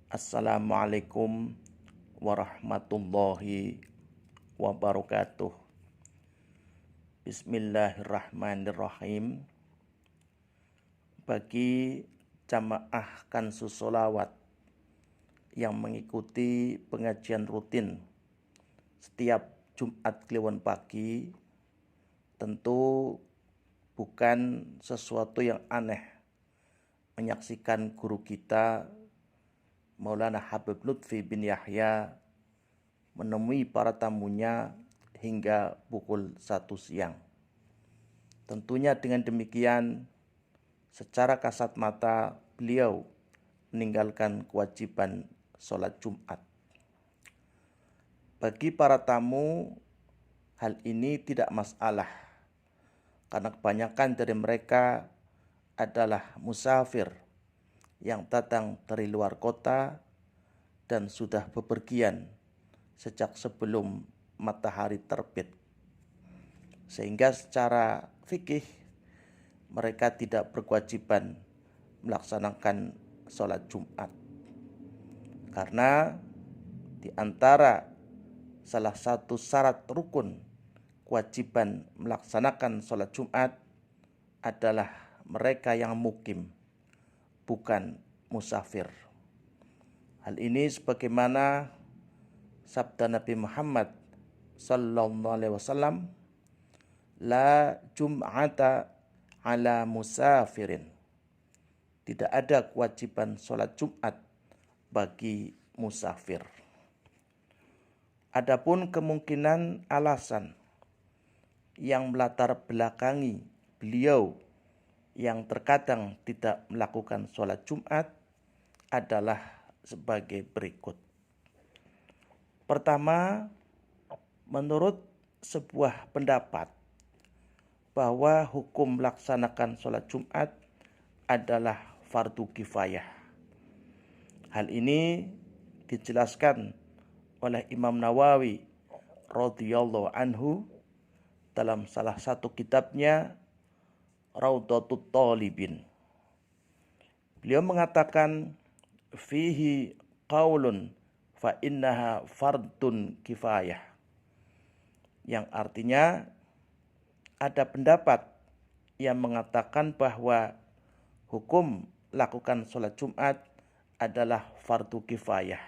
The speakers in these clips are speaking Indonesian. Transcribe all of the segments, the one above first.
Assalamualaikum warahmatullahi wabarakatuh. Bismillahirrahmanirrahim. Bagi jamaah Kansus Sholawat yang mengikuti pengajian rutin setiap Jumat Kliwon pagi, tentu bukan sesuatu yang aneh menyaksikan guru kita Maulana Habib Lutfi bin Yahya menemui para tamunya hingga pukul 1 siang. Tentunya dengan demikian, secara kasat mata beliau meninggalkan kewajiban sholat Jumat. Bagi para tamu, hal ini tidak masalah, karena kebanyakan dari mereka adalah musafir yang datang dari luar kota dan sudah bepergian sejak sebelum matahari terbit. Sehingga secara fikih mereka tidak berkewajiban melaksanakan sholat Jumat. Karena di antara salah satu syarat rukun kewajiban melaksanakan sholat Jumat adalah mereka yang mukim, bukan musafir. Hal ini sebagaimana sabda Nabi Muhammad sallallahu alaihi wasallam, la jum'ata ala musafirin. Tidak ada kewajiban sholat Jumat bagi musafir. Adapun kemungkinan alasan yang melatar belakangi beliau yang terkadang tidak melakukan sholat Jumat adalah sebagai berikut. Pertama, menurut sebuah pendapat bahwa hukum melaksanakan sholat Jumat adalah fardu kifayah. Hal ini dijelaskan oleh Imam Nawawi radhiyallahu anhu dalam salah satu kitabnya Raudhatut Thalibin. Beliau mengatakan fihi qaulun fa innaha fardun kifayah, yang artinya ada pendapat yang mengatakan bahwa hukum lakukan sholat Jumat adalah fardu kifayah,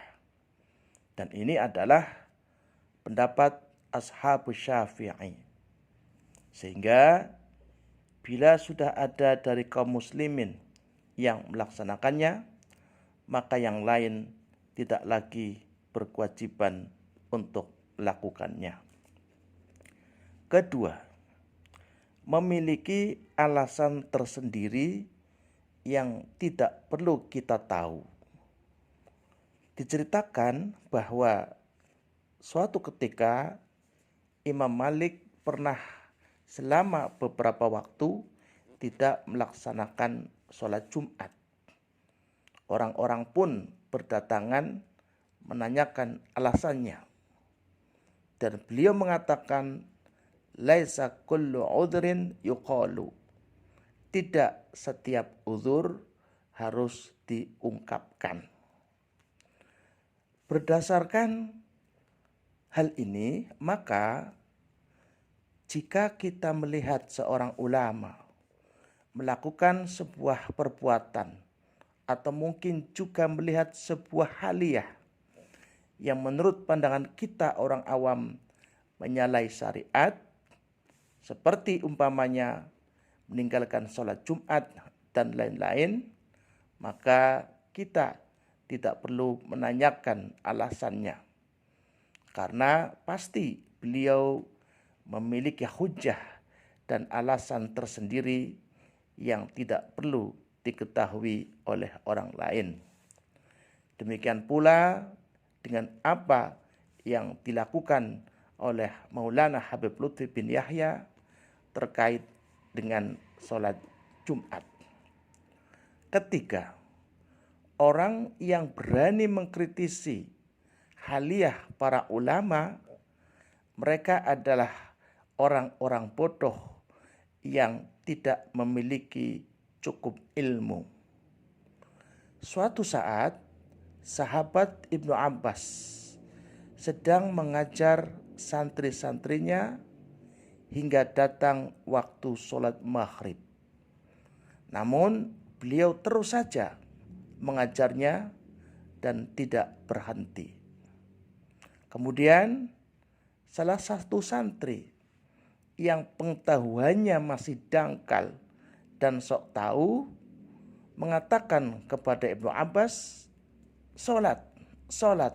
dan ini adalah pendapat Ashabus Syafi'i. Sehingga bila sudah ada dari kaum muslimin yang melaksanakannya, maka yang lain tidak lagi berkewajiban untuk melakukannya. Kedua, memiliki alasan tersendiri yang tidak perlu kita tahu. Diceritakan bahwa suatu ketika Imam Malik pernah selama beberapa waktu tidak melaksanakan sholat Jumat. Orang-orang pun berdatangan menanyakan alasannya. Dan beliau mengatakan, laisa kullu udhrin yuqalu. Tidak setiap uzur harus diungkapkan. Berdasarkan hal ini, maka jika kita melihat seorang ulama melakukan sebuah perbuatan atau mungkin juga melihat sebuah haliyah yang menurut pandangan kita orang awam menyalahi syariat, seperti umpamanya meninggalkan sholat Jumat dan lain-lain, maka kita tidak perlu menanyakan alasannya, karena pasti beliau memiliki hujjah dan alasan tersendiri yang tidak perlu diketahui oleh orang lain. Demikian pula dengan apa yang dilakukan oleh Maulana Habib Lutfi bin Yahya terkait dengan sholat Jumat. Ketiga, orang yang berani mengkritisi haliyah para ulama, mereka adalah orang-orang bodoh yang tidak memiliki cukup ilmu. Suatu saat sahabat Ibnu Abbas sedang mengajar santri-santrinya hingga datang waktu sholat maghrib. Namun beliau terus saja mengajarnya dan tidak berhenti. Kemudian salah satu santri yang pengetahuannya masih dangkal dan sok tahu mengatakan kepada Ibnu Abbas, "Sholat,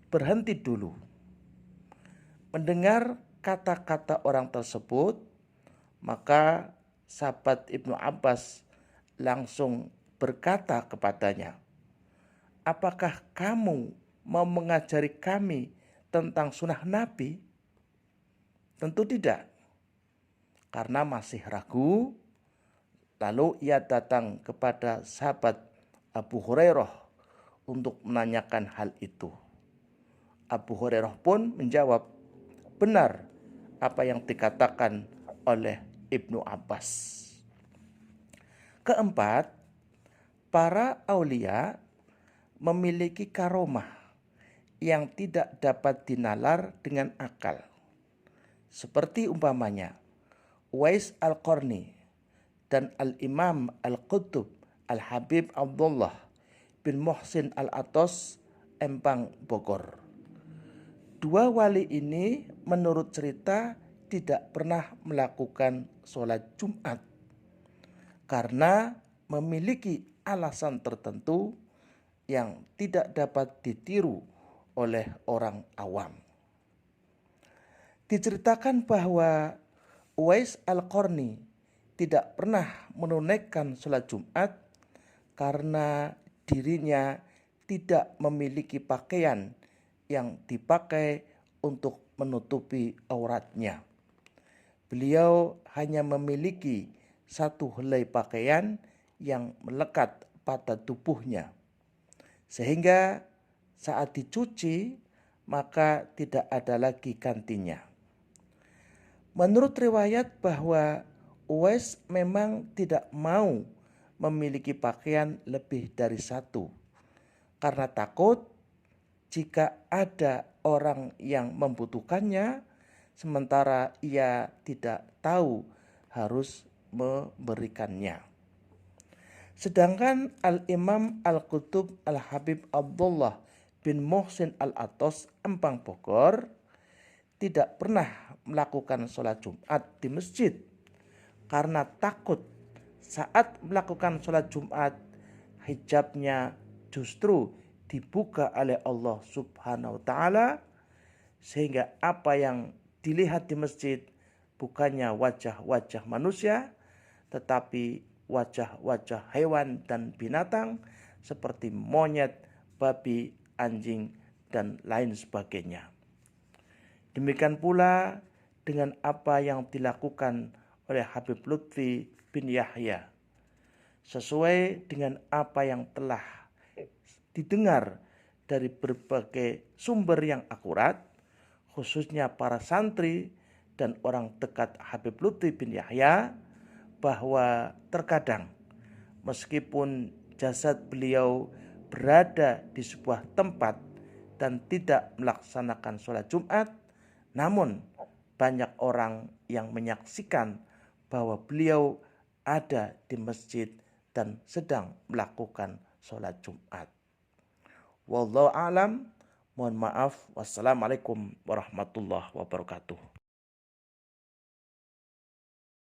berhenti dulu." Mendengar kata-kata orang tersebut, maka sahabat Ibnu Abbas langsung berkata kepadanya, "Apakah kamu mau mengajari kami tentang sunnah Nabi?" Tentu tidak. Karena masih ragu, lalu ia datang kepada sahabat Abu Hurairah untuk menanyakan hal itu. Abu Hurairah pun menjawab, benar apa yang dikatakan oleh Ibnu Abbas. Keempat, para aulia memiliki karomah yang tidak dapat dinalar dengan akal. Seperti umpamanya Uwais Al-Qarni dan Al-Imam Al-Qutub Al-Habib Abdullah bin Muhsin Al-Atos, Empang, Bogor. Dua wali ini menurut cerita tidak pernah melakukan sholat Jumat karena memiliki alasan tertentu yang tidak dapat ditiru oleh orang awam. Diceritakan bahwa Uwais Al-Qarni tidak pernah menunaikan sholat Jumat karena dirinya tidak memiliki pakaian yang dipakai untuk menutupi auratnya. Beliau hanya memiliki satu helai pakaian yang melekat pada tubuhnya, sehingga saat dicuci maka tidak ada lagi gantinya. Menurut riwayat bahwa Uwais memang tidak mau memiliki pakaian lebih dari satu karena takut jika ada orang yang membutuhkannya sementara ia tidak tahu harus memberikannya. Sedangkan Al-Imam Al-Qutub Al-Habib Abdullah bin Muhsin Al-Atos, Empang, Bogor tidak pernah melakukan sholat Jumat di masjid karena takut saat melakukan sholat Jumat hijabnya justru dibuka oleh Allah Subhanahu wa Ta'ala, sehingga apa yang dilihat di masjid bukannya wajah-wajah manusia tetapi wajah-wajah hewan dan binatang seperti monyet, babi, anjing, dan lain sebagainya. Demikian pula dengan apa yang dilakukan oleh Habib Lutfi bin Yahya, sesuai dengan apa yang telah didengar dari berbagai sumber yang akurat, khususnya para santri dan orang dekat Habib Lutfi bin Yahya, bahwa terkadang meskipun jasad beliau berada di sebuah tempat dan tidak melaksanakan sholat Jumat, namun banyak orang yang menyaksikan bahwa beliau ada di masjid dan sedang melakukan sholat Jumat. Wallahu a'lam. Mohon maaf. Wassalamualaikum warahmatullahi wabarakatuh.